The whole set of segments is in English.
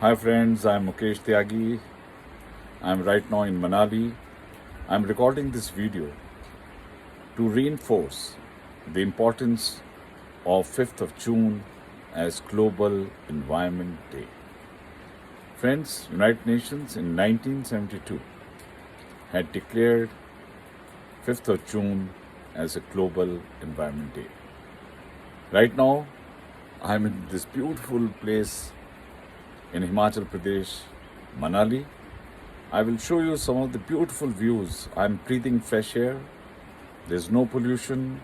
Hi friends, I'm Mukesh Tyagi. I'm right now in Manali. I'm recording this video to reinforce the importance of 5th of June as Global Environment Day. Friends, United Nations in 1972 had declared 5th of June as a Global Environment Day. Right now, I'm in this beautiful place in Himachal Pradesh, Manali. I will show you some of the beautiful views. I'm breathing fresh air. There's no pollution.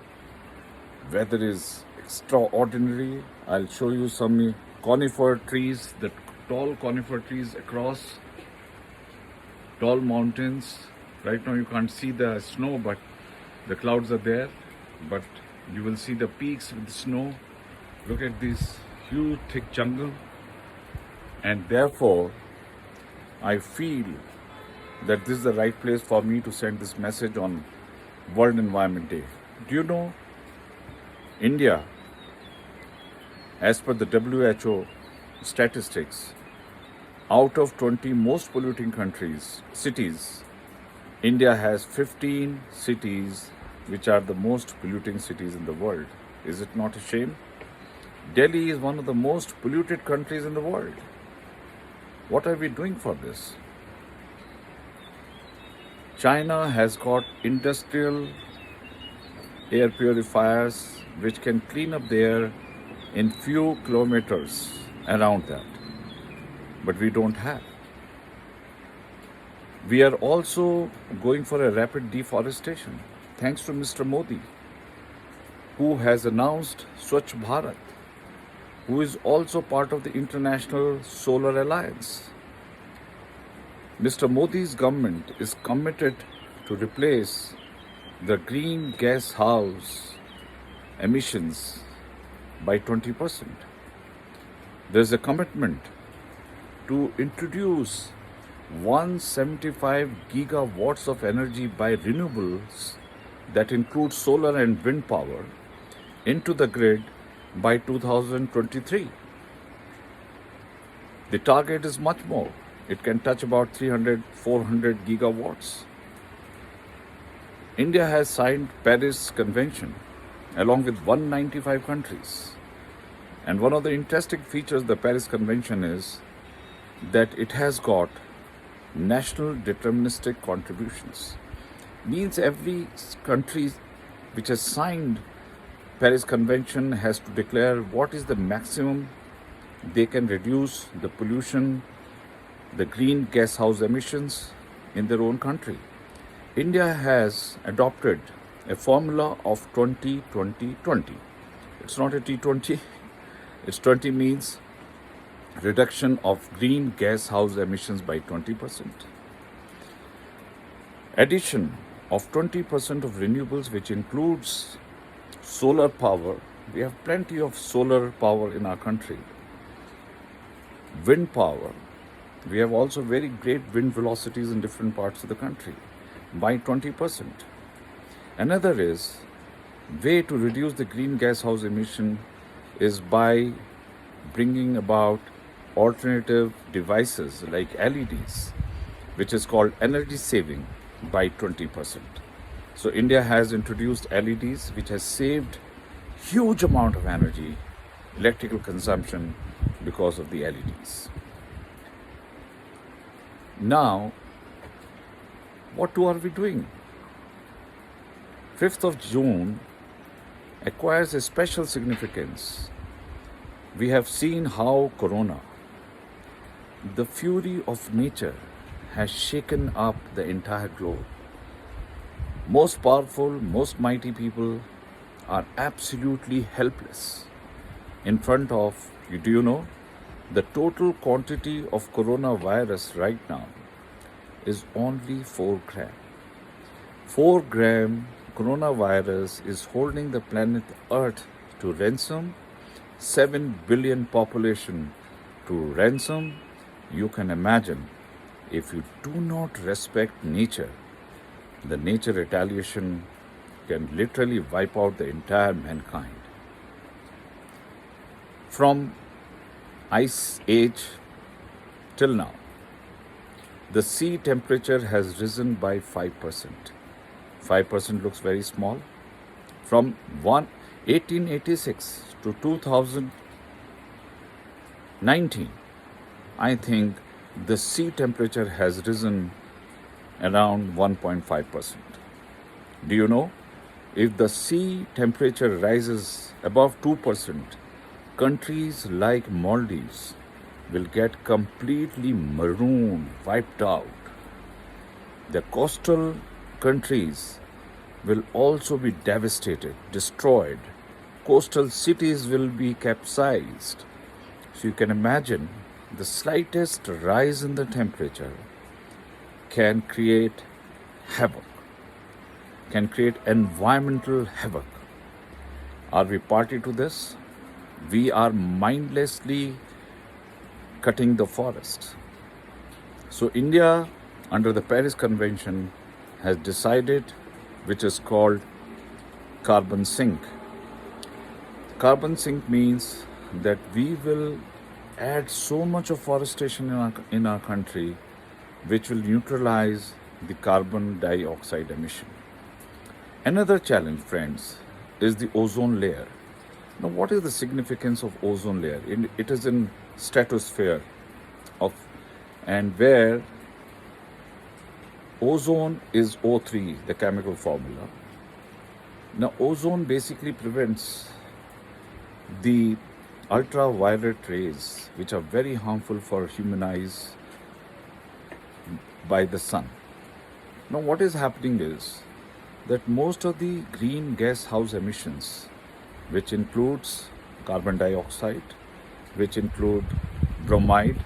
Weather is extraordinary. I'll show you some conifer trees, the tall conifer trees across tall mountains. Right now you can't see the snow, but the clouds are there. But you will see the peaks with the snow. Look at this huge thick jungle. And therefore, I feel that this is the right place for me to send this message on World Environment Day. Do you know India, as per the WHO statistics, out of 20 most polluting cities, India has 15 cities which are the most polluting cities in the world. Is it not a shame? Delhi is one of the most polluted countries in the world. What are we doing for this? China has got industrial air purifiers which can clean up the air in few kilometers around that. But we don't have. We are also going for a rapid deforestation thanks to Mr. Modi, who has announced Swachh Bharat, who is also part of the International Solar Alliance. Mr. Modi's government is committed to replace the green gas house emissions by 20%. There's a commitment to introduce 175 gigawatts of energy by renewables that include solar and wind power into the grid by 2023. The target is much more. It can touch about 300, 400 gigawatts. India has signed Paris Convention along with 195 countries. And one of the interesting features of the Paris Convention is that it has got national deterministic contributions. Means every country which has signed Paris Convention has to declare what is the maximum they can reduce the pollution, the green gas house emissions in their own country. India has adopted a formula of 20-20-20. It's not a T20. It's 20 means reduction of green gas house emissions by 20%. Addition of 20% of renewables, which includes solar power. We have plenty of solar power in our country. Wind power. We have also very great wind velocities in different parts of the country by 20%. Another is way to reduce the green gas house emission is by bringing about alternative devices like LEDs, which is called energy saving by 20%. So India has introduced LEDs, which has saved huge amount of energy, electrical consumption because of the LEDs. Now, what are we doing? 5th of June acquires a special significance. We have seen how Corona, the fury of nature, has shaken up the entire globe. Most powerful, most mighty people are absolutely helpless in front of, do you know, the total quantity of coronavirus right now is only 4 gram. 4 gram coronavirus is holding the planet Earth to ransom, 7 billion population to ransom. You can imagine, if you do not respect nature, the nature retaliation can literally wipe out the entire mankind. From Ice Age till now, the sea temperature has risen by 5%. 5% looks very small. From 1886 to 2019, I think the sea temperature has risen around 1.5%. Do you know? If the sea temperature rises above 2%, countries like Maldives will get completely marooned, wiped out. The coastal countries will also be devastated, destroyed. Coastal cities will be capsized. So you can imagine the slightest rise in the temperature can create havoc, can create environmental havoc. Are we party to this? We are mindlessly cutting the forest. So India, under the Paris Convention, has decided, which is called carbon sink. Carbon sink means that we will add so much of forestation in our country, which will neutralize the carbon dioxide emission. Another challenge, friends, is the ozone layer. Now, what is the significance of ozone layer? It is in stratosphere and where ozone is O3, the chemical formula. Now, ozone basically prevents the ultraviolet rays, which are very harmful for human eyes, by the sun. Now, what is happening is that most of the green gas house emissions, which includes carbon dioxide, which include bromide,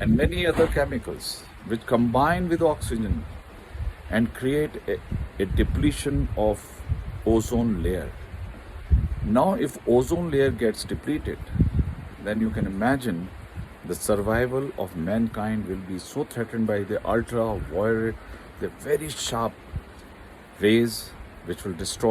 and many other chemicals, which combine with oxygen and create a depletion of ozone layer. Now, if ozone layer gets depleted, then you can imagine the survival of mankind will be so threatened by the ultraviolet, the very sharp rays which will destroy